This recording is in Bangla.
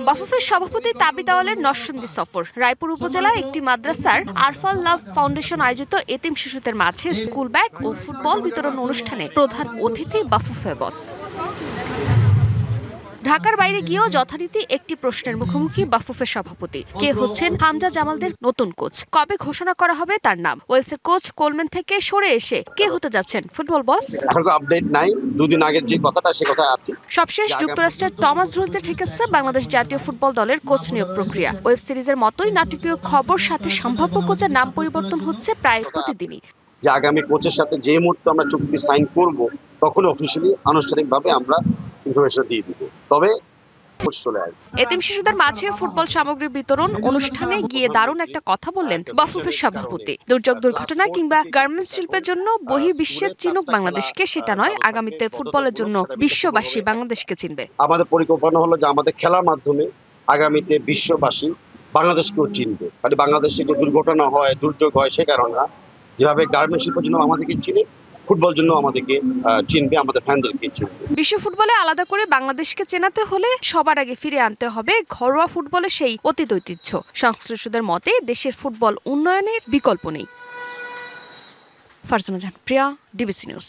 বাফুফের সভাপতি তাবিদ আওয়ালের নরসিংদী সফর। রায়পুর উপজেলার একটি মাদ্রাসার আরফাল লাভ ফাউন্ডেশন আয়োজিত এতিম শিশুদের মাঝে স্কুল ব্যাগ ও ফুটবল বিতরণ অনুষ্ঠানে প্রধান অতিথি বাফুফে বস। ঢাকার বাইরে গিয়েও যথারীতি একটি প্রশ্নের মুখোমুখি বাফুফের সভাপতি। কে হচ্ছেন হামজা জামালদের নতুন কোচ, কবে ঘোষণা করা হবে তার নাম? ওয়েলসের কোচ কোলম্যান থেকে সরে এসে কে হতে যাচ্ছেন ফুটবল বস? এখন আপডেট নাই, দুদিন আগের যে কথাটা সে কথা আছে। সবশেষ যুক্তরাষ্ট্রের টমাস রুলতে ঠেকেছে বাংলাদেশ জাতীয় ফুটবল দলের কোচ নিয়োগ প্রক্রিয়া। ওয়েব সিরিজের মতোই নাটকীয় খবর, সাথে সম্ভাব্য কোচের নাম পরিবর্তন হচ্ছে প্রায় প্রতিদিনই। যে আগামী কোচের সাথে যে মুহূর্তে আমরা চুক্তি সাইন করব, তখন অফিসিয়ালি আনুষ্ঠানিকভাবে আমরা ইনফরমেশন দিয়ে দিব। তবে এতিম শিশুদের মাঝে ফুটবল সামগ্রী বিতরণ অনুষ্ঠানে গিয়ে দারুণ একটা কথা বললেন বাফুফের সভাপতি। দুর্যোগ, দুর্ঘটনা কিংবা গার্মেন্টস শিল্পের জন্য বহির্বিশ্বের চিনুক বাংলাদেশকে সেটা নয়, আগামীতে ফুটবলের জন্য বিশ্ববাসী বাংলাদেশকে চিনবে। আমাদের পরিকল্পনা হলো যে আমাদের খেলার মাধ্যমে আগামীতে বিশ্ববাসী বাংলাদেশকেও চিনবে। মানে বাংলাদেশে যে দুর্ঘটনা হয়, দুর্যোগ হয়, সে কারণে না, যেভাবে গার্মেন্টস শিল্পের জন্য আমাদেরকে চিনে, ফুটবল জন্য আমাদেরকে চিনবে, আমাদের ফ্যানদেরকে চিনবে। বিশ্ব ফুটবলে আলাদা করে বাংলাদেশকে চেনাতে হলে সবার আগে ফিরে আনতে হবে ঘরোয়া ফুটবলের সেই অতীত ঐতিহ্য। সংশ্লিষ্টদের মতে দেশের ফুটবল উন্নয়নের বিকল্প নেই। ফারজানা জাহান প্রিয়া, ডিবিসি নিউজ।